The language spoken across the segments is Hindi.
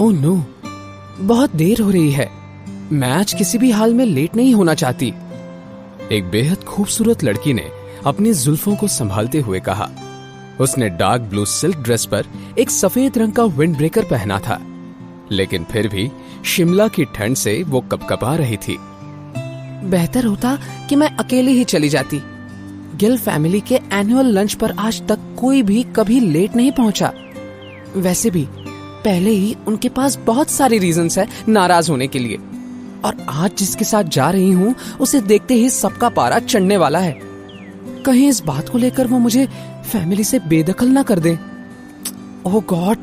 ओह नो, बहुत देर हो रही है। मैं आज किसी भी हाल में लेट नहीं होना चाहती। एक बेहद खूबसूरत लड़की ने अपनी जुल्फों को संभालते हुए कहा। उसने डार्क ब्लू सिल्क ड्रेस पर एक सफेद रंग का विंड ब्रेकर पहना था, लेकिन फिर भी शिमला की ठंड से वो कपकपा रही थी। बेहतर होता कि मैं अकेली ही चली जाती। गिल फैमिली के एनुअल लंच पर आज तक कोई भी कभी लेट नहीं पहुंचा। वैसे भी पहले ही उनके पास बहुत सारी रीजंस है नाराज होने के लिए, और आज जिसके साथ जा रही हूं उसे देखते ही सबका पारा चढ़ने वाला है। कहीं इस बात को लेकर वो मुझे फैमिली से बेदखल ना कर दे। ओह गॉड,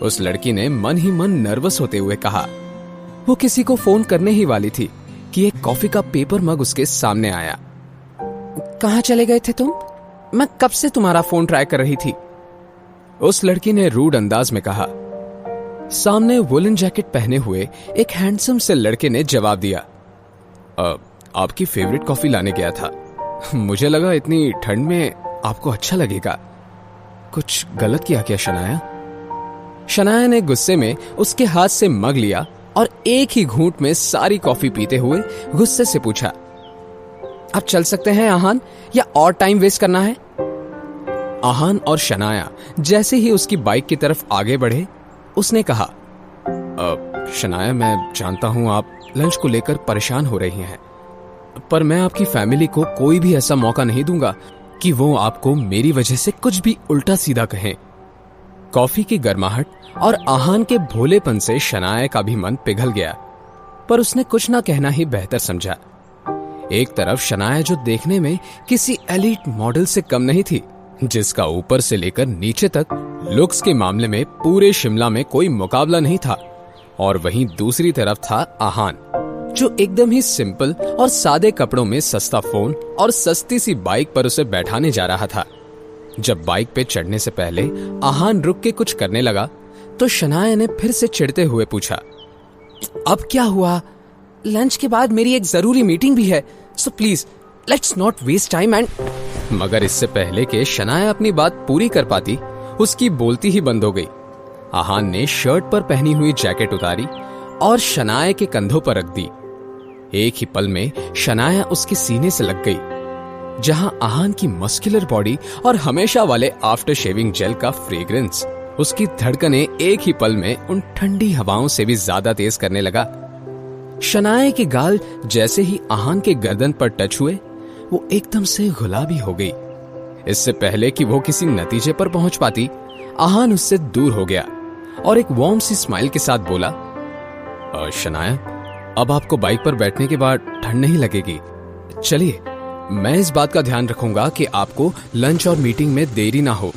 उस लड़की ने मन ही मन नर्वस होते हुए कहा। वो किसी को फोन करने ही वाली थी कि एक कॉफी का पेपर मग उसके सामने आया। कहां चले गए थे तुम? मैं कब से तुम्हारा फोन ट्राई कर रही थी, उस लड़की ने रूड अंदाज में कहा। सामने वुलन जैकेट पहने हुए एक हैंडसम से लड़के ने जवाब दिया, आपकी फेवरेट कॉफी लाने गया था। मुझे लगा इतनी ठंड में आपको अच्छा लगेगा। कुछ गलत किया क्या शनाया? शनाया ने गुस्से में उसके हाथ से मग लिया और एक ही घूंट में सारी कॉफी पीते हुए गुस्से से पूछा, अब चल सकते हैं आहान, या और टाइम वेस्ट करना है? आहान और शनाया जैसे ही उसकी बाइक की तरफ आगे बढ़े, उसने कहा, शनाया मैं जानता हूं आप लंच को लेकर परेशान हो रही हैं, पर मैं आपकी फैमिली को कोई भी ऐसा मौका नहीं दूंगा कि वो आपको मेरी वजह से कुछ भी उल्टा सीधा कहें। कॉफी की गर्माहट और आहान के भोलेपन से शनाया का भी मन पिघल गया, पर उसने कुछ ना कहना ही बेहतर समझा। एक तरफ शनाया जो देखने में किसी एलीट मॉडल से कम नहीं थी, जिसका ऊपर से लेकर नीचे तक लुक्स के मामले में पूरे शिमला में कोई मुकाबला नहीं था, और वहीं दूसरी तरफ था आहान, जो एकदम ही सिंपल और सादे कपड़ों में सस्ता फोन और सस्ती सी बाइक पर उसे बैठाने जा रहा था। जब बाइक पे चढ़ने से पहले आहान रुक के कुछ करने लगा तो शनाया ने फिर से चिढ़ते हुए पूछा, अब क्या हुआ? लंच के बाद मेरी एक जरूरी मीटिंग भी है, so please let's not waste time and. मगर इससे पहले कि शनाया अपनी बात पूरी कर पाती, उसकी बोलती ही बंद हो गई। आहान ने शर्ट पर पहनी हुई जैकेट उतारी और शनाया के कंधों पर रख दी। एक ही पल में शनाया उसके सीने से लग गई, जहां आहान की मस्कुलर बॉडी और हमेशा वाले आफ्टर शेविंग जेल का फ्रेग्रेंस उसकी धड़कनें एक ही पल में उन ठंडी हवाओं से भी ज्यादा तेज करने लगा। शनाया के गाल जैसे ही आहान के गर्दन पर टच हुए, वो एकदम से गुलाबी हो गई। इससे पहले कि वो किसी नतीजे पर पहुंच पाती, आहान उससे दूर हो गया और एक वार्म सी स्माइल के साथ बोला, शनाया, अब आपको बाइक पर बैठने के बाद ठंड नहीं लगेगी। चलिए, मैं इस बात का ध्यान रखूंगा कि आपको लंच और मीटिंग में देरी ना हो।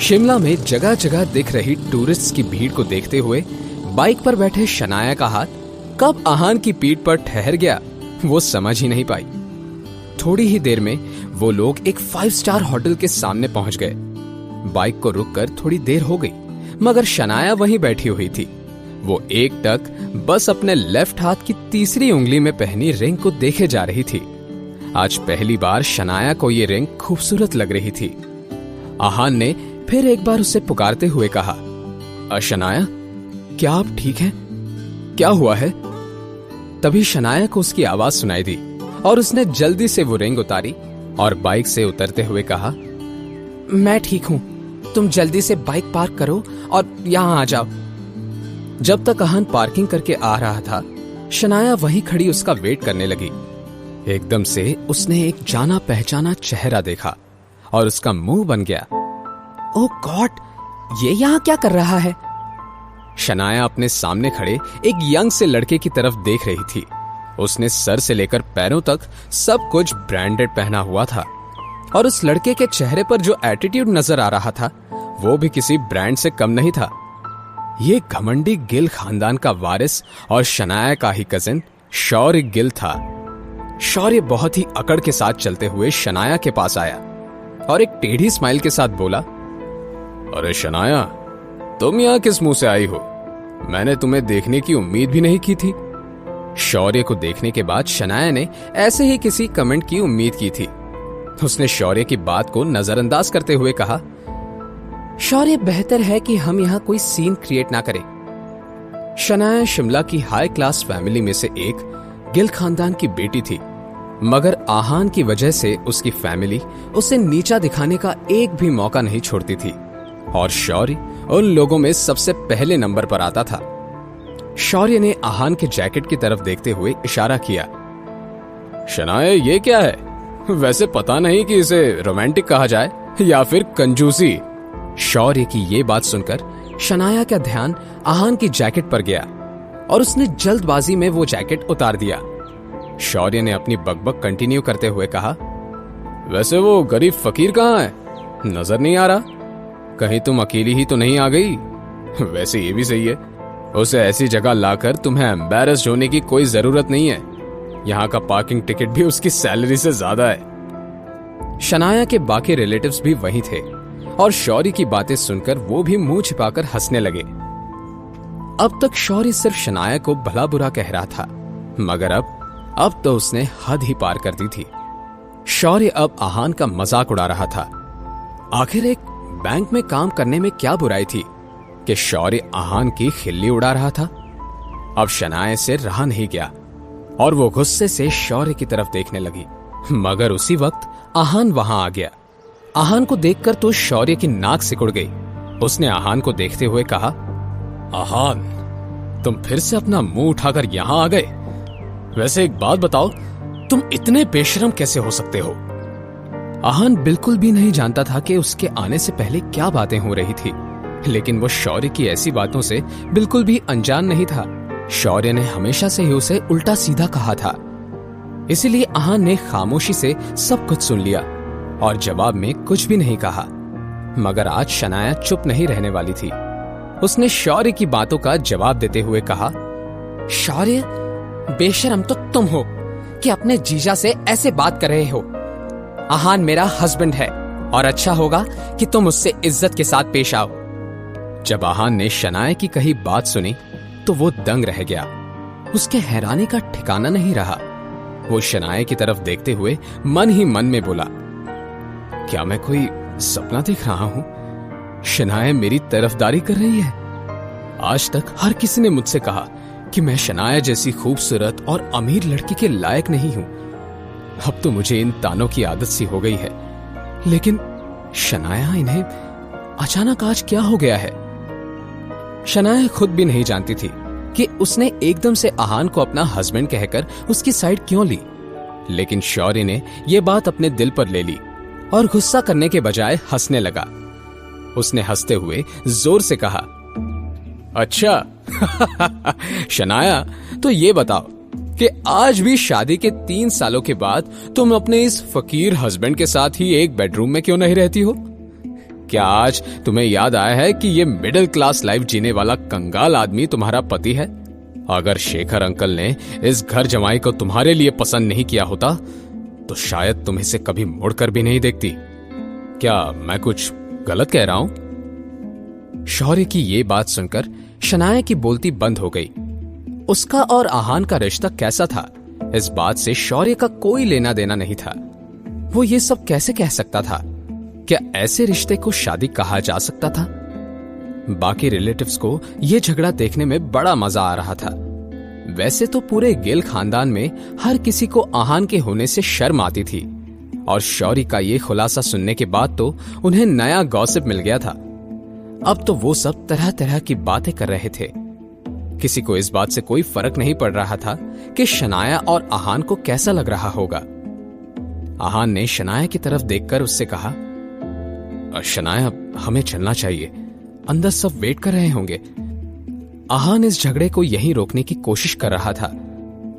शिमला में जगह जगह दिख रही टूरिस्ट्स की भीड़ को देखते हुए बाइक पर बैठे शनाया का हाथ कब आहान की पीठ पर ठहर गया, वो समझ ही नहीं पाई। थोड़ी ही देर में वो लोग एक 5 स्टार होटल के सामने पहुंच गए। बाइक को रुककर थोड़ी देर हो गई, मगर शनाया वहीं बैठी हुई थी। वो एक टक बस अपने लेफ्ट हाथ की तीसरी उंगली में पहनी रिंग को देखे जा रही थी। आज पहली बार शनाया को ये रिंग खूबसूरत लग रही थी। आहान ने फिर एक बार उसे पुकारते हुए कहा, शनाया, क्या आप ठीक हैं? क्या हुआ है? तभी शनाया को उसकी आवाज सुनाई दी और उसने जल्दी से वो रिंग उतारी और बाइक से उतरते हुए कहा, मैं ठीक हूं, तुम जल्दी से बाइक पार्क करो और यहां आ जाओ। जब तक आहान पार्किंग करके आ रहा था, शनाया वहीं खड़ी उसका वेट करने लगी। एकदम से उसने एक जाना पहचाना चेहरा देखा और उसका मुंह बन गया। ओह गॉड, ये यहां क्या कर रहा है? शनाया अपने सामने खड़े एक यंग से लड़के की तरफ देख रही थी। उसने सर से लेकर पैरों तक सब कुछ ब्रांडेड पहना हुआ था, और उस लड़के के चेहरे पर जो एटीट्यूड नजर आ रहा था, वो भी किसी ब्रांड से कम नहीं था। ये घमंडी गिल खानदान का वारिस और शनाया का ही कजिन शौर्य गिल था। शौर्य बहुत ही अकड़ के साथ चलते हुए शनाया के पास आया और एक टेढ़ी स्माइल के साथ बोला, अरे शनाया, तुम यहां किस मुंह से आई हो? मैंने तुम्हें देखने की उम्मीद भी नहीं की थी। शौर्य को देखने के बाद शनाया ने ऐसे ही किसी कमेंट की उम्मीद की थी। उसने शौर्य की बात को नजरअंदाज करते हुए कहा, शौर्य, बेहतर है कि हम यहाँ कोई सीन क्रिएट ना करें। शनाया शिमला की हाई क्लास फैमिली में से एक गिल खानदान की बेटी थी, मगर आहान की वजह से उसकी फैमिली उसे नीचा दिखाने का एक भी मौका नहीं छोड़ती थी और शौर्य उन लोगों में सबसे पहले नंबर पर आता था। शौर्य ने आहान के जैकेट की तरफ देखते हुए इशारा किया। शनाया, ये क्या है? वैसे पता नहीं कि इसे रोमांटिक कहा जाए या फिर कंजूसी। शौर्य की ये बात सुनकर शनाया का ध्यान आहान की जैकेट पर गया और उसने जल्दबाजी में वो जैकेट उतार दिया। शौर्य ने अपनी बकबक कंटिन्यू करते हुए कहा, वैसे वो गरीब फकीर कहाँ है? नजर नहीं आ रहा। कहीं तुम अकेली ही तो नहीं आ गई? वैसे ये भी सही है, उसे ऐसी जगह लाकर तुम्हें एम्बैरस्ड होने की कोई जरूरत नहीं है। यहाँ का पार्किंग टिकट भी उसकी सैलरी से ज्यादा है। शनाया के बाकी रिलेटिव्स भी वहीं थे और शौर्य की बातें सुनकर वो भी मुंह छिपाकर हंसने लगे। अब तक शौर्य सिर्फ शनाया को भला बुरा कह रहा था, मगर अब तो उसने हद ही पार कर दी थी। शौर्य अब आहान का मजाक उड़ा रहा था। आखिर एक बैंक में काम करने में क्या बुराई थी कि शौर्य आहान की खिल्ली उड़ा रहा था। अब शनाया से रहा नहीं गया और वो गुस्से से शौर्य की तरफ देखने लगी, मगर उसी वक्त आहान वहां आ गया। आहान को देखकर तो शौर्य की नाक सिकुड़ गई। उसने आहान को देखते हुए कहा, आहान, तुम फिर से अपना मुंह उठाकर यहां आ गए? वैसे एक बात बताओ, तुम इतने बेशरम कैसे हो सकते हो? आहान बिल्कुल भी नहीं जानता था कि उसके आने से पहले क्या बातें हो रही थी, लेकिन वो शौर्य की ऐसी बातों से बिल्कुल भी अनजान नहीं था। शौर्य ने हमेशा से ही उसे उल्टा सीधा कहा था, इसीलिए आहान ने खामोशी से सब कुछ सुन लिया और जवाब में कुछ भी नहीं कहा। मगर आज शनाया चुप नहीं रहने वाली थी। उसने शौर्य की बातों का जवाब देते हुए कहा, शौर्य, बेशरम तो तुम हो कि अपने जीजा से ऐसे बात कर रहे हो। आहान मेरा हस्बैंड है और अच्छा होगा कि तुम उससे इज्जत के साथ पेश आओ। जब आहान ने शनाया की कही बात सुनी तो वो दंग रह गया। उसके हैरानी का ठिकाना नहीं रहा। वो शनाया की तरफ देखते हुए मन ही मन में बोला, क्या मैं कोई सपना देख रहा हूं? शनाया मेरी तरफदारी कर रही है। आज तक हर किसी ने मुझसे कहा कि मैं शनाया जैसी खूबसूरत और अमीर लड़की के लायक नहीं हूं। अब तो मुझे इन तानों की आदत सी हो गई है, लेकिन शनाया, इन्हें अचानक आज क्या हो गया है? शनाया खुद भी नहीं जानती थी कि उसने एकदम से आहान को अपना हस्बैंड कहकर उसकी साइड क्यों ली, लेकिन शौर्य ने यह बात अपने दिल पर ले ली और गुस्सा करने के बजाय हंसने लगा। उसने हंसते हुए जोर से कहा, अच्छा शनाया, तो ये बताओ कि आज भी शादी के 3 सालों के बाद तुम अपने इस फकीर हस्बैंड के साथ ही एक बेडरूम में क्यों नहीं रहती हो? क्या आज तुम्हें याद आया है कि ये मिडिल क्लास लाइफ जीने वाला कंगाल आदमी तुम्हारा पति है? अगर शेखर अंकल ने इस घर जमाई को तुम्हारे लिए पसंद नहीं किया होता तो शायद तुम इसे कभी मुड़कर भी नहीं देखती। क्या मैं कुछ गलत कह रहा हूं? शौर्य की ये बात सुनकर शनाया की बोलती बंद हो गई। उसका और आहान का रिश्ता कैसा था, इस बात से शौर्य का कोई लेना देना नहीं था। वो ये सब कैसे कह सकता था? क्या ऐसे रिश्ते को शादी कहा जा सकता था? बाकी रिलेटिव्स को यह झगड़ा देखने में बड़ा मजा आ रहा था। वैसे तो पूरे गिल खानदान में हर किसी को आहान के होने से शर्म आती थी और शौर्य का ये खुलासा सुनने के बाद तो उन्हें नया गॉसिप मिल गया था। अब तो वो सब तरह तरह की बातें कर रहे थे। किसी को इस बात से कोई फर्क नहीं पड़ रहा था कि शनाया और आहान को कैसा लग रहा होगा। आहान ने शनाया की तरफ देखकर उससे कहा, शनाया, हमें चलना चाहिए, अंदर सब वेट कर रहे होंगे। आहान इस झगड़े को यहीं रोकने की कोशिश कर रहा था।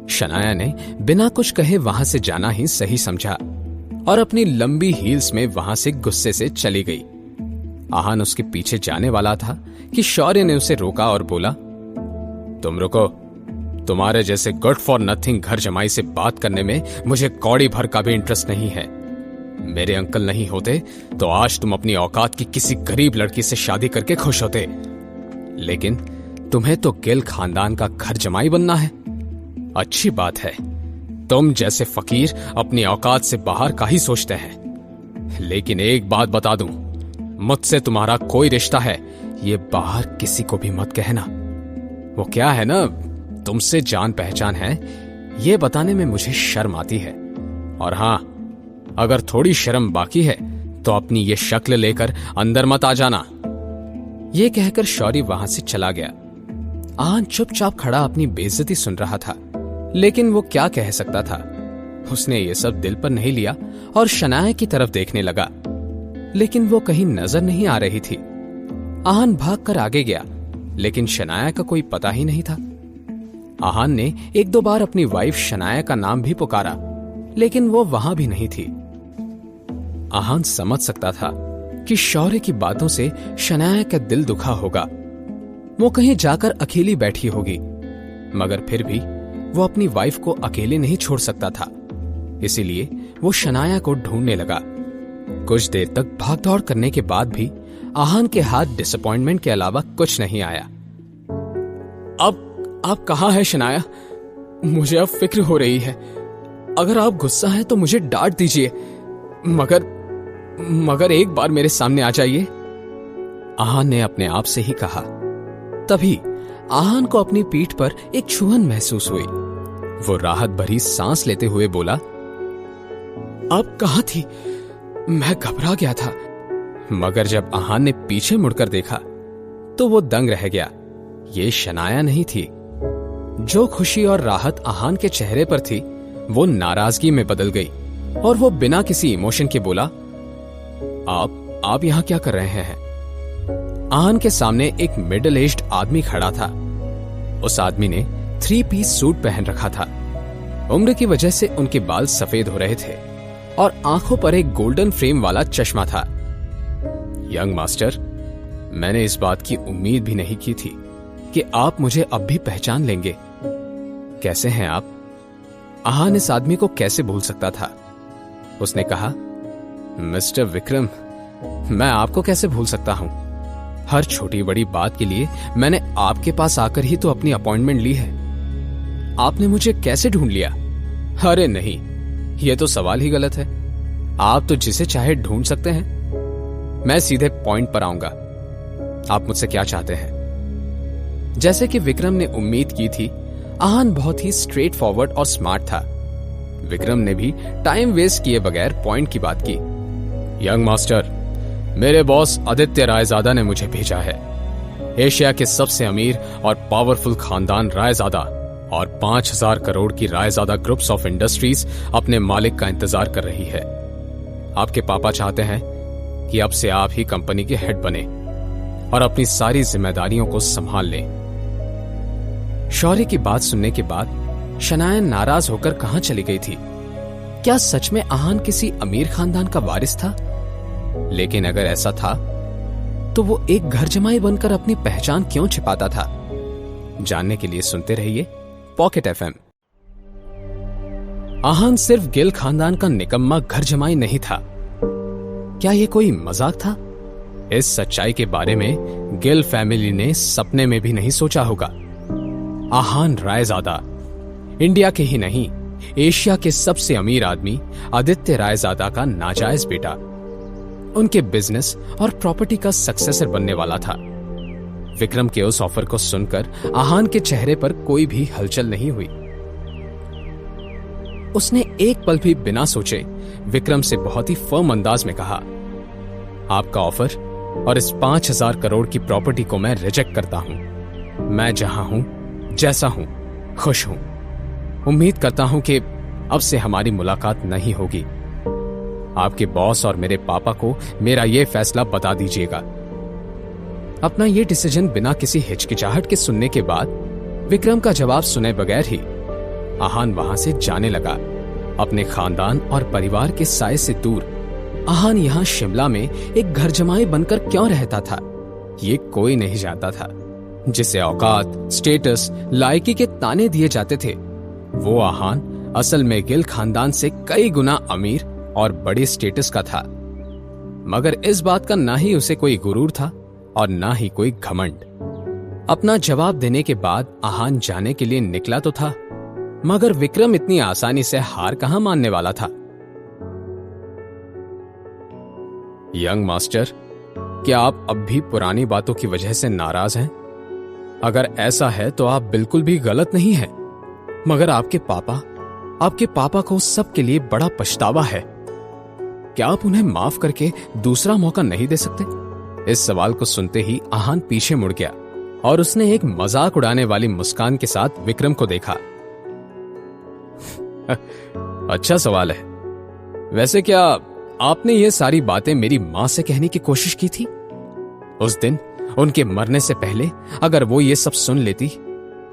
शनाया ने बिना कुछ कहे वहां से जाना ही सही समझा और अपनी लंबी हील्स में वहां से गुस्से से चली गई। आहान उसके पीछे जाने वाला था कि शौर्य ने उसे रोका और बोला, तुम रुको, तुम्हारे जैसे गुड फॉर नथिंग घर जमाई से बात करने में मुझे कौड़ी भर का भी इंटरेस्ट नहीं है। मेरे अंकल नहीं होते तो आज तुम अपनी औकात की किसी गरीब लड़की से शादी करके खुश होते, लेकिन तुम्हें तो गिल खानदान का घर जमाई बनना है। अच्छी बात है, तुम जैसे फकीर अपनी औकात से बाहर का ही सोचते हैं। लेकिन एक बात बता दूं, मुझसे तुम्हारा कोई रिश्ता है ये बाहर किसी को भी मत कहना। वो क्या है ना, तुमसे जान पहचान है ये बताने में मुझे शर्म आती है। और हां, अगर थोड़ी शर्म बाकी है तो अपनी ये शक्ल लेकर अंदर मत आ जाना। ये कहकर शौर्य वहां से चला गया। आहान चुपचाप खड़ा अपनी बेइज्जती सुन रहा था, लेकिन वो क्या कह सकता था। उसने ये सब दिल पर नहीं लिया और शनाया की तरफ देखने लगा, लेकिन वो कहीं नजर नहीं आ रही थी। आहान भागकर आगे गया, लेकिन शनाया का कोई पता ही नहीं था। आहान ने एक दो बार अपनी वाइफ शनाया का नाम भी पुकारा, लेकिन वो वहां भी नहीं थी। आहान समझ सकता था कि शौर्य की बातों से शनाया का दिल दुखा होगा। वो कहीं जाकर अकेली बैठी होगी, मगर फिर भी वो अपनी वाइफ को अकेले नहीं छोड़ सकता था। इसीलिए वो शनाया को ढूंढने लगा। कुछ देर तक भागदौड़ करने के बाद भी आहान के हाथ डिसअपॉइंटमेंट के अलावा कुछ नहीं आया। अब आप कहां हैं शनाया? मुझे अब फिक्र हो रही है। अगर आप गुस्सा हैं तो मुझे डांट दीजिए, मगर एक बार मेरे सामने आ जाइए। आहान ने अपने आप से ही कहा। तभी आहान को अपनी पीठ पर एक छुअन महसूस हुई। वो राहत भरी सांस लेते हुए बोला, आप कहां थी? मैं घबरा गया था। मगर जब आहान ने पीछे मुड़कर देखा तो वो दंग रह गया। ये शनाया नहीं थी। जो खुशी और राहत आहान के चेहरे पर थी वो नाराजगी में बदल गई और वो बिना किसी इमोशन के बोला, आप यहां क्या कर रहे हैं? आहान के सामने एक मिडिल एज्ड आदमी खड़ा था। उस आदमी ने 3 पीस सूट पहन रखा था। उम्र की वजह से उनके बाल सफेद हो रहे थे और आंखों पर एक गोल्डन फ्रेम वाला चश्मा था। यंग मास्टर, मैंने इस बात की उम्मीद भी नहीं की थी कि आप मुझे अब भी पहचान लेंगे। कैसे हैं आप? आहान इस आदमी को कैसे भूल सकता था। उसने कहा, मिस्टर विक्रम, मैं आपको कैसे भूल सकता हूं? हर छोटी बड़ी बात के लिए मैंने आपके पास आकर ही तो अपनी अपॉइंटमेंट ली है। आपने मुझे कैसे ढूंढ लिया? अरे नहीं, यह तो सवाल ही गलत है। आप तो जिसे चाहे ढूंढ सकते हैं। मैं सीधे पॉइंट पर आऊंगा। आप मुझसे क्या चाहते हैं? जैसे कि विक्रम ने उम्मीद की थी, आहान बहुत ही स्ट्रेट फॉरवर्ड और स्मार्ट था। विक्रम ने भी टाइम वेस्ट किए बगैर पॉइंट की बात की। यंग मास्टर, मेरे बॉस आदित्य रायजादा ने मुझे भेजा है। एशिया के सबसे अमीर और पावरफुल खानदान रायजादा और 5000 करोड़ की रायजादा ग्रुप्स ऑफ इंडस्ट्रीज अपने मालिक का इंतजार कर रही है। आपके पापा चाहते हैं कि अब से आप ही कंपनी के हेड बने और अपनी सारी जिम्मेदारियों को संभाल लें। शौर्य की बात सुनने के बाद शनाया नाराज होकर कहां चली गई थी? क्या सच में आहान किसी अमीर खानदान का वारिस था? लेकिन अगर ऐसा था तो वो एक घर जमाई बनकर अपनी पहचान क्यों छिपाता था? जानने के लिए सुनते रहिए पॉकेट एफएम। आहान सिर्फ गिल खानदान का निकम्मा घर जमाई नहीं था। क्या ये कोई मजाक था? इस सच्चाई के बारे में गिल फैमिली ने सपने में भी नहीं सोचा होगा। आहान रायजादा इंडिया के ही नहीं, एशिया के सबसे अमीर आदमी आदित्य रायजादा का नाजायज बेटा, उनके बिजनेस और प्रॉपर्टी का सक्सेसर बनने वाला था। विक्रम के उस ऑफर को सुनकर आहान के चेहरे पर कोई भी हलचल नहीं हुई। उसने एक पल भी बिना सोचे विक्रम से बहुत ही फर्म अंदाज में कहा, आपका ऑफर और इस 5000 करोड़ की प्रॉपर्टी को मैं रिजेक्ट करता हूं। मैं जहां हूं, जैसा हूं, खुश हूं। उम्मीद करता हूं कि अब से हमारी मुलाकात नहीं होगी। आपके बॉस और मेरे पापा को मेरा यह फैसला बता दीजिएगा। अपना यह डिसीजन बिना किसी हिचकिचाहट के सुनने के बाद विक्रम का जवाब सुने बगैर ही आहान वहां से जाने लगा। अपने खानदान और परिवार के साए से दूर आहान यहां शिमला में एक घर जमाई बनकर क्यों रहता था, ये कोई नहीं जानता था। जिसे औकात, स्टेटस, लायकी के ताने दिए जाते थे, वो आहान असल में गिल खानदान से कई गुना अमीर और बड़े स्टेटस का था। मगर इस बात का ना ही उसे कोई गुरूर था और ना ही कोई घमंड। अपना जवाब देने के बाद आहान जाने के लिए निकला तो था, मगर विक्रम इतनी आसानी से हार कहां मानने वाला था। यंग मास्टर, क्या आप अब भी पुरानी बातों की वजह से नाराज हैं? अगर ऐसा है तो आप बिल्कुल भी गलत नहीं हैं, मगर आपके पापा को सब के लिए बड़ा पछतावा है। क्या आप उन्हें माफ करके दूसरा मौका नहीं दे सकते? इस सवाल को सुनते ही आहान पीछे मुड़ गया और उसने एक मजाक उड़ाने वाली मुस्कान के साथ विक्रम को देखा। अच्छा सवाल है। वैसे क्या आपने ये सारी बातें मेरी मां से कहने की कोशिश की थी? उस दिन उनके मरने से पहले अगर वो ये सब सुन लेती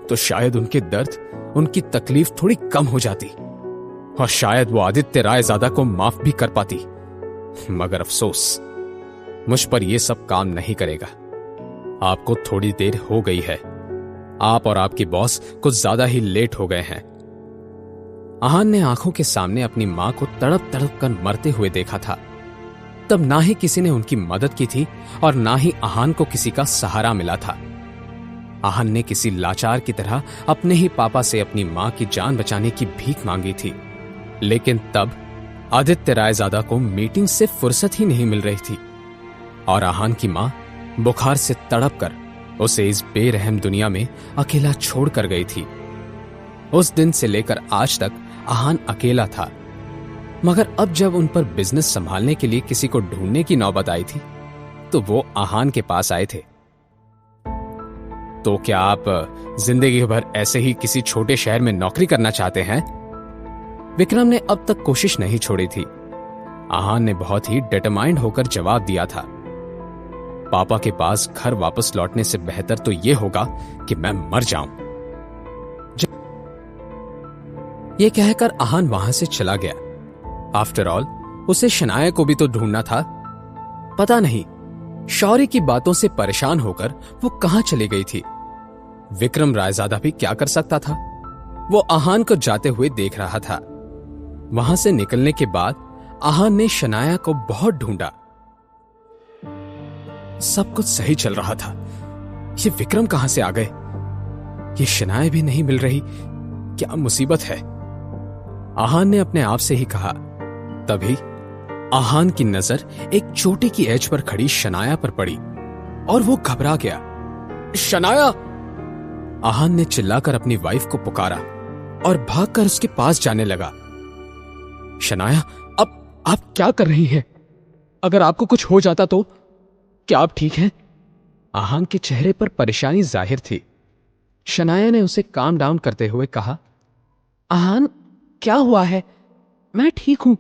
तो शायद उनके दर्द, उनकी तकलीफ थोड़ी कम हो जाती और शायद वो आदित्य रायजादा को माफ भी कर पाती। मगर अफसोस, मुझ पर यह सब काम नहीं करेगा। आपको थोड़ी देर हो गई है। आप और आपकी बॉस कुछ ज्यादा ही लेट हो गए हैं। आहान ने आंखों के सामने अपनी मां को तड़प तड़प कर मरते हुए देखा था। तब ना ही किसी ने उनकी मदद की थी और ना ही आहान को किसी का सहारा मिला था। आहान ने किसी लाचार की तरह अपने ही पापा से अपनी मां की जान बचाने की भीख मांगी थी। लेकिन तब आदित्य रायजादा को मीटिंग से फुर्सत ही नहीं मिल रही थी और आहान की मां बुखार से तड़प कर उसे इस बेरहम दुनिया में अकेला छोड़ कर गई थी। उस दिन से लेकर आज तक आहान अकेला था, मगर अब जब उन पर बिजनेस संभालने के लिए किसी को ढूंढने की नौबत आई थी तो वो आहान के पास आए थे। तो क्या आप जिंदगी भर ऐसे ही किसी छोटे शहर में नौकरी करना चाहते हैं? विक्रम ने अब तक कोशिश नहीं छोड़ी थी। आहान ने बहुत ही डिटरमाइंड होकर जवाब दिया था, पापा के पास घर वापस लौटने से बेहतर तो यह होगा कि मैं मर जाऊं। यह कहकर आहान वहां से चला गया। आफ्टर ऑल उसे शनाया को भी तो ढूंढना था। पता नहीं शौर्य की बातों से परेशान होकर वो कहां चली गई थी। विक्रम रायजादा भी क्या कर सकता था? वो आहान को जाते हुए देख रहा था। वहां से निकलने के बाद आहान ने शनाया को बहुत ढूंढा। सब कुछ सही चल रहा था। ये विक्रम कहां से आ गए? ये शनाया भी नहीं मिल रही। क्या मुसीबत है? आहान ने अपने आप से ही कहा। तभी आहान की नजर एक चोटी की एज पर खड़ी शनाया पर पड़ी और वो घबरा गया। शनाया! आहान ने चिल्लाकर अपनी वाइफ को पुकारा और भागकर उसके पास जाने लगा। शनाया, अब आप क्या कर रही हैं? अगर आपको कुछ हो जाता तो? क्या आप ठीक हैं? आहान के चेहरे पर परेशानी जाहिर थी। शनाया ने उसे काम डाउन करते हुए कहा, आहान, क्या हुआ है? मैं ठीक हूं।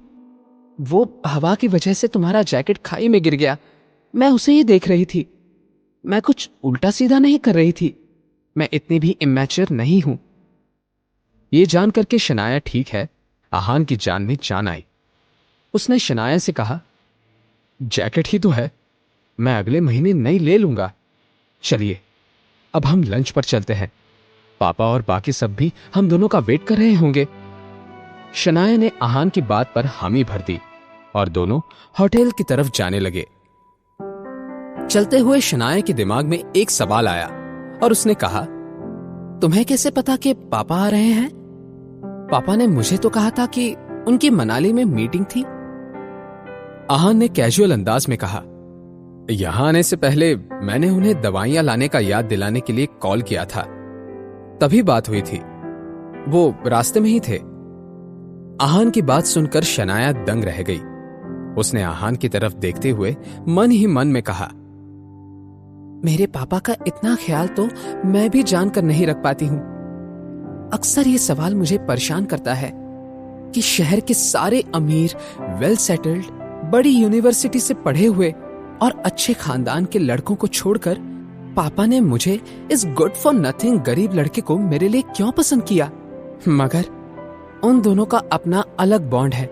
वो हवा की वजह से तुम्हारा जैकेट खाई में गिर गया। मैं उसे ही देख रही थी। मैं कुछ उल्टा सीधा नहीं कर रही थी। मैं इतनी भी इमैच्योर नहीं हूं। ये जानकर के शनाया ठीक है, आहान की जान में जान आई। उसने शनाया से कहा, जैकेट ही तो है, मैं अगले महीने नई ले लूंगा। चलिए अब हम लंच पर चलते हैं। पापा और बाकी सब भी हम दोनों का वेट कर रहे होंगे। शनाया ने आहान की बात पर हामी भर दी और दोनों होटल की तरफ जाने लगे। चलते हुए शनाया के दिमाग में एक सवाल आया और उसने कहा, तुम्हें कैसे पता कि पापा आ रहे हैं? पापा ने मुझे तो कहा था कि उनकी मनाली में मीटिंग थी। आहान ने कैजुअल अंदाज में कहा, यहां आने से पहले मैंने उन्हें दवाइयां लाने का याद दिलाने के लिए कॉल किया था, तभी बात हुई थी। वो रास्ते में ही थे। आहान की बात सुनकर शनाया दंग रह गई। उसने आहान की तरफ देखते हुए मन ही मन में कहा, मेरे पापा का इतना ख्याल तो मैं भी जानकर नहीं रख पाती हूं। अक्सर ये सवाल मुझे परेशान करता है कि शहर के सारे अमीर, वेल सेटल्ड, बड़ी यूनिवर्सिटी से पढ़े हुए और अच्छे खानदान के लड़कों को छोड़कर पापा ने मुझे इस गुड फॉर नथिंग गरीब लड़के को मेरे लिए क्यों पसंद किया। मगर उन दोनों का अपना अलग बॉन्ड है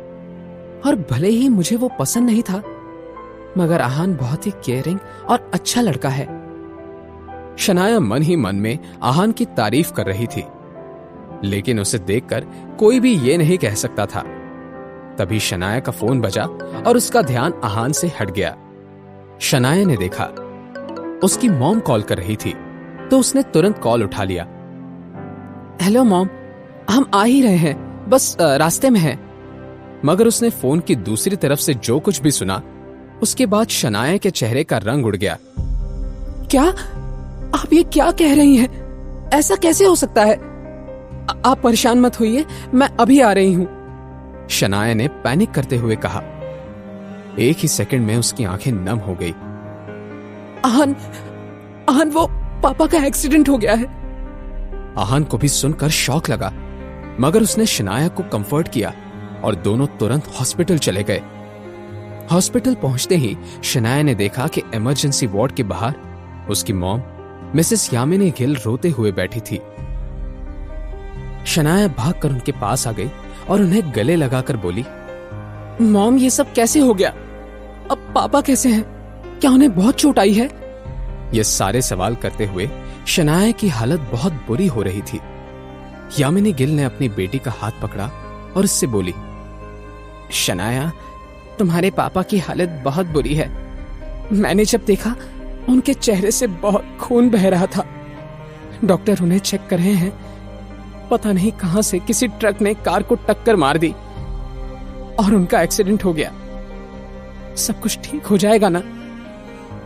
और भले ही मुझे वो पसंद नहीं था, मगर आहान बहुत ही केयरिंग और अच्छा लड़का है। शनाया मन ही मन में आहान की तारीफ कर रही थी, लेकिन उसे देखकर कोई भी ये नहीं कह सकता था। तभी शनाया का फोन बजा और उसका ध्यान आहान से हट गया। शनाया ने देखा उसकी मॉम कॉल कर रही थी, तो उसने तुरंत कॉल उठा लिया। हेलो मॉम, हम आ ही रहे हैं, बस रास्ते में हैं। मगर उसने फोन की दूसरी तरफ से जो कुछ भी सुना उसके बाद शनाया के चेहरे का रंग उड़ गया। क्या आप ये क्या कह रही हैं? ऐसा कैसे हो सकता है? आप परेशान मत होइए, मैं अभी आ रही हूं, शनाया ने पैनिक करते हुए कहा। एक ही सेकंड में उसकी आंखें नम हो गई। आहन, वो पापा का एक्सीडेंट हो गया है। आहन को भी सुनकर शॉक लगा, मगर उसने शनाया को कंफर्ट किया और दोनों तुरंत हॉस्पिटल चले गए। हॉस्पिटल पहुंचते ही शनाया ने देखा कि इमरजेंसी वार्ड के बाहर उसकी मॉम मिसेस यामिनी गिल रोते हुए बैठी थी। शनाया भागकर उनके पास आ गई और उन्हें गले लगाकर बोली, मॉम ये सब कैसे हो गया? अब पापा कैसे हैं? क्या उन्हें बहुत चोट आई है? ये सारे सवाल करते हुए शनाया की हालत बहुत बुरी हो रही थी। यामिनी गिल ने अपनी बेटी का हाथ पकड़ा और उससे बोली, शनाया, तुम्हारे पापा की हालत बहुत बुरी है। मैंने जब देखा उनके चेहरे से बहुत खून बह रहा था। डॉक्टर उन्हें चेक कर रहे हैं। पता नहीं कहां से किसी ट्रक ने कार को टक्कर मार दी और उनका एक्सीडेंट हो गया। सब कुछ ठीक हो जाएगा ना?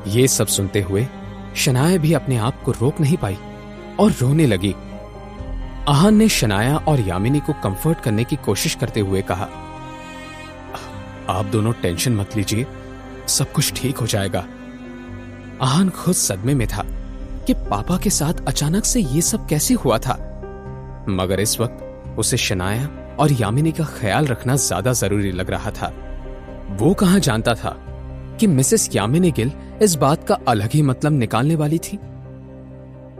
ये सब सुनते हुए शनाया भी अपने आप को रोक नहीं पाई और रोने लगी। आहन ने शनाया और यामिनी को कंफर्ट करने की कोशिश करते हुए कहा, आप दोनों टेंशन मत लीजिए, सब कुछ ठीक हो जाएगा। आहन खुद सदमे में था कि पापा के साथ अचानक से ये सब कैसे हुआ था, मगर इस वक्त उसे शनाया और यामिनी का ख्याल रखना ज्यादा जरूरी लग रहा था। वो कहां जानता था कि मिसेस यामिनी गिल इस बात का अलग ही मतलब निकालने वाली थी।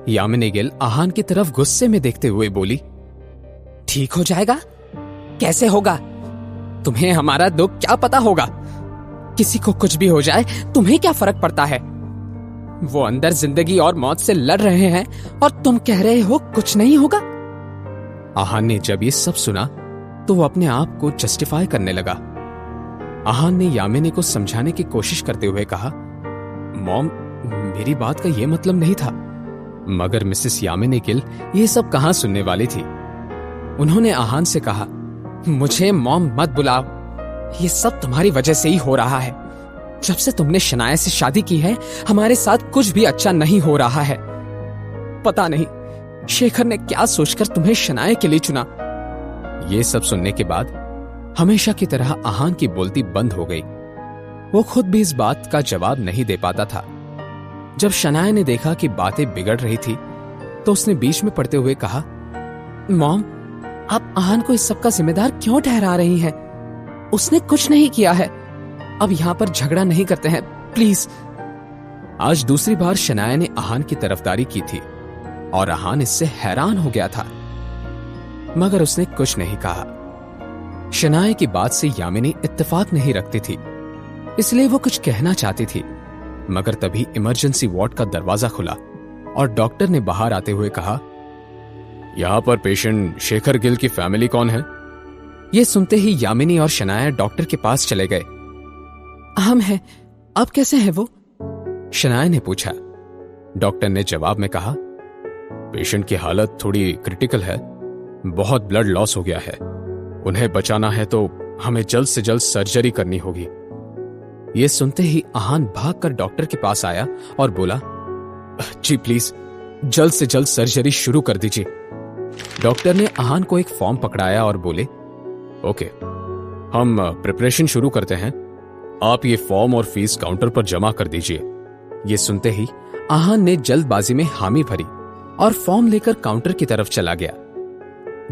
यामिनी गिल आहन की तरफ गुस्से में देखते हुए बोली, ठीक हो जाएगा? कैसे होगा? तुम्हें हमारा दुख क्या पता होगा? किसी को कुछ भी हो जाए तुम्हें क्या फर्क पड़ता है? वो अंदर जिंदगी और मौत से लड़ रहे हैं और तुम कह रहे हो कुछ नहीं होगा। आहन ने जब ये सब सुना तो वो अपने आप को जस्टिफाई करने लगा। आहन ने यामिनी को समझाने की कोशिश करते हुए कहा, मॉम, मेरी बात का ये मतलब नहीं था। मगर मिसेस यामिनी गिल ये सब कहां सुनने वाली थी। उन्होंने आहन से कहा, मुझे मॉम मत बुलाओ, ये सब तुम्हारी वजह से ही हो रहा है। जब से तुमने शनाया से शादी की है हमारे साथ कुछ भी अच्छा नहीं हो रहा है। पता नहीं शेखर ने क्या सोचकर तुम्हें शनाया के लिए चुना। ये सब सुनने के बाद हमेशा की तरह आहन की बोलती बंद हो गई। वो खुद भी इस बात का जवाब नहीं दे पाता था। जब शनाया ने देखा कि बातें बिगड़ रही थी तो उसने बीच में पड़ते हुए कहा, मॉम, आप आहन को इस सब का जिम्मेदार क्यों ठहरा रही हैं? उसने कुछ नहीं किया है। अब यहां पर झगड़ा नहीं करते हैं, प्लीज। आज दूसरी बार शनाया ने आहन की तरफदारी की थी और आहन इससे हैरान हो गया था, मगर उसने कुछ नहीं कहा। शनाया की बात से यामिनी इत्तेफाक नहीं रखती थी, इसलिए वो कुछ कहना चाहती थी। मगर तभी इमरजेंसी वार्ड का दरवाजा खुला और डॉक्टर ने बाहर आते हुए कहा, यहां पर पेशेंट शेखर गिल की फैमिली कौन है? ये सुनते ही यामिनी और शनाया डॉक्टर के पास चले गए। हम हैं, अब कैसे हैं वो? शनाया ने पूछा। डॉक्टर ने जवाब में कहा, पेशेंट की हालत थोड़ी क्रिटिकल है, बहुत ब्लड लॉस हो गया है। उन्हें बचाना है तो हमें जल्द से जल्द सर्जरी करनी होगी। यह सुनते ही आहन भागकर डॉक्टर के पास आया और बोला, जी प्लीज जल्द से जल्द सर्जरी शुरू कर दीजिए। डॉक्टर ने आहन को एक फॉर्म पकड़ाया और बोले, ओके, हम प्रिपरेशन शुरू करते हैं। आप ये फॉर्म और फीस काउंटर पर जमा कर दीजिए। ये सुनते ही आहन ने जल्दबाजी में हामी भरी और फॉर्म लेकर काउंटर की तरफ चला गया।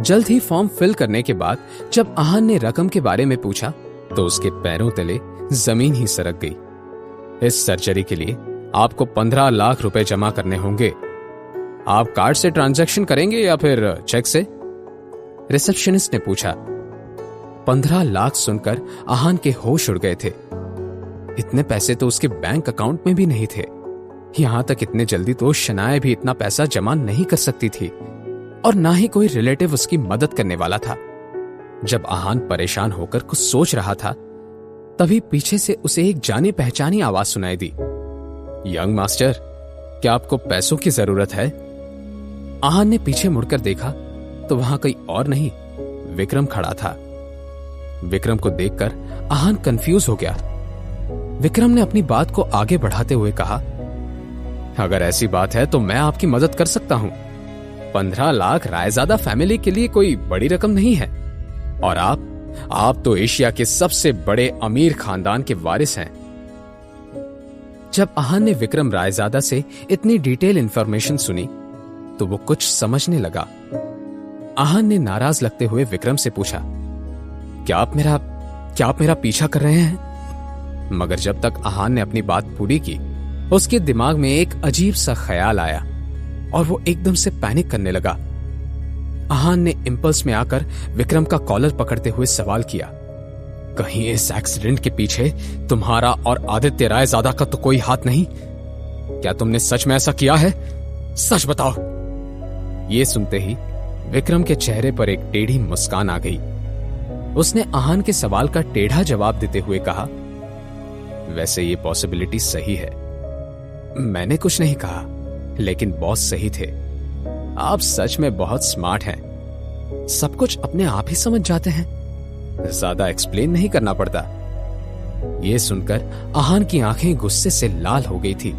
जल्द ही फॉर्म फिल करने के बाद जब आहन ने रकम के बारे में पूछा तो उसके पैरों तले जमीन ही सरक गई। इस सर्जरी के लिए आपको 15 लाख रुपए जमा करने होंगे। आप कार्ड से ट्रांजैक्शन करेंगे या फिर चेक से? रिसेप्शनिस्ट ने पूछा। 15 लाख सुनकर आहन के होश उड़ गए थे। इतने पैसे तो उसके बैंक अकाउंट में भी नहीं थे। यहां तक इतने जल्दी तो शनाया भी इतना पैसा जमा नहीं कर सकती थी और ना ही कोई रिलेटिव उसकी मदद करने वाला था। जब आहन परेशान होकर कुछ सोच रहा था तभी पीछे से उसे एक जानी पहचानी आवाज सुनाई दी, यंग मास्टर, क्या आपको पैसों की जरूरत है? आहन ने पीछे मुड़कर देखा तो वहां कोई और नहीं, विक्रम खड़ा था। विक्रम को देखकर आहन कंफ्यूज हो गया। विक्रम ने अपनी बात को आगे बढ़ाते हुए कहा, अगर ऐसी बात है तो मैं आपकी मदद कर सकता हूं। 15 लाख रायजादा फैमिली के लिए कोई बड़ी रकम नहीं है, और आप तो एशिया के सबसे बड़े अमीर खानदान के वारिस हैं। जब आहान ने विक्रम रायजादा से इतनी डिटेल इंफॉर्मेशन सुनी तो वो कुछ समझने लगा। आहान ने नाराज लगते हुए विक्रम से पूछा, क्या आप मेरा पीछा कर रहे हैं? मगर जब तक आहान ने अपनी बात पूरी की, उसके दिमाग में एक अजीब सा ख्याल आया और वो एकदम से पैनिक करने लगा। आहान ने इंपल्स में आकर विक्रम का कॉलर पकड़ते हुए सवाल किया, कहीं इस एक्सीडेंट के पीछे तुम्हारा और आदित्य रायजादा का तो कोई हाथ नहीं? क्या तुमने सच में ऐसा किया है? सच बताओ। ये सुनते ही विक्रम के चेहरे पर एक टेढ़ी मुस्कान आ गई। उसने आहान के सवाल का टेढ़ा जवाब देते हुए कहा, वैसे ये पॉसिबिलिटी सही है। मैंने कुछ नहीं कहा, लेकिन बॉस सही थे। आप सच में बहुत स्मार्ट हैं। सब कुछ अपने आप ही समझ जाते हैं, ज्यादा एक्सप्लेन नहीं करना पड़ता। यह सुनकर आहान की आंखें गुस्से से लाल हो गई थी।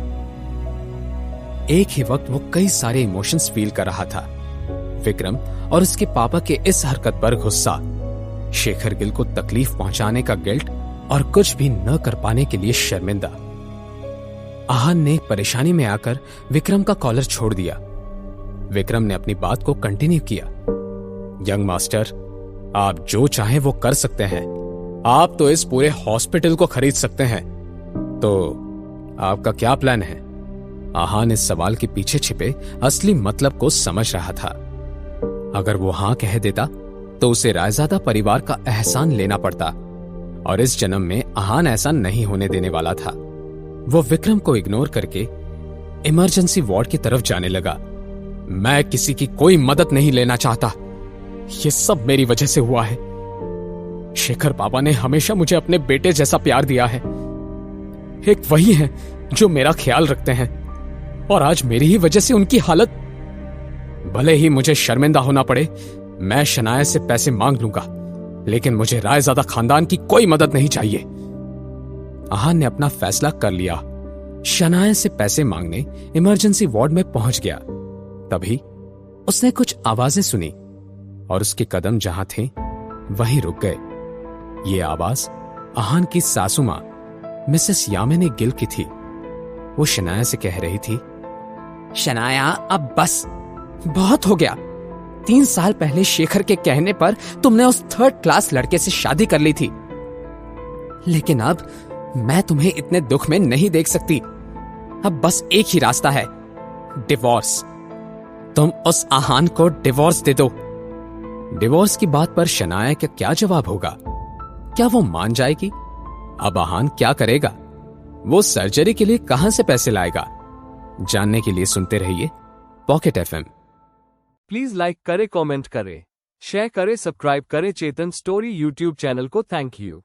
एक ही वक्त वो कई सारे इमोशंस फील कर रहा था। विक्रम और उसके पापा के इस हरकत पर गुस्सा, शेखर गिल को तकलीफ पहुंचाने का गिल्ट और कुछ भी न कर पाने के लिए शर्मिंदा। आहान ने परेशानी में आकर विक्रम का कॉलर छोड़ दिया। विक्रम ने अपनी बात को कंटिन्यू किया, यंग मास्टर, आप जो चाहें वो कर सकते हैं। आप तो इस पूरे हॉस्पिटल को खरीद सकते हैं। तो आपका क्या प्लान है? आहान इस सवाल के पीछे छिपे असली मतलब को समझ रहा था। अगर वो हां कह देता तो उसे रायजादा परिवार का एहसान लेना पड़ता, और इस जन्म में आहान ऐसा नहीं होने देने वाला था। वो विक्रम को इग्नोर करके इमरजेंसी वार्ड की तरफ जाने लगा। मैं किसी की कोई मदद नहीं लेना चाहता। ये सब मेरी वजह से हुआ है। शेखर पापा ने हमेशा मुझे अपने बेटे जैसा प्यार दिया है। एक वही है जो मेरा ख्याल रखते हैं, और आज मेरी ही वजह से उनकी हालत। भले ही मुझे शर्मिंदा होना पड़े, मैं शनाया से पैसे मांग लूंगा, लेकिन मुझे रायजादा खानदान की कोई मदद नहीं चाहिए। आहान ने अपना फैसला कर लिया। शनाया से पैसे मांगने इमरजेंसी वार्ड में पहुंच गया। तभी उसने कुछ आवाजें सुनी और उसके कदम जहां थे वहीं रुक गए। ये आवाज आहान की सासू मां मिसेस यामिनी गिल की थी। वो शनाया से कह रही थी, शनाया, अब बस, बहुत हो गया। 3 साल पहले शेखर के कहने पर तुमने उस 3rd क्लास लड़के से शादी कर ली थी, लेकिन अब मैं तुम्हें इतने दुख में नहीं देख सकती। अब बस एक ही रास्ता है, डिवोर्स। तुम उस आहान को डिवोर्स दे दो। डिवोर्स की बात पर शनाया का क्या जवाब होगा? क्या वो मान जाएगी? अब आहान क्या करेगा? वो सर्जरी के लिए कहां से पैसे लाएगा? जानने के लिए सुनते रहिए पॉकेट एफएम। प्लीज लाइक करें, कमेंट करें, शेयर करें, सब्सक्राइब करें चेतन स्टोरी यूट्यूब चैनल को। Thank you.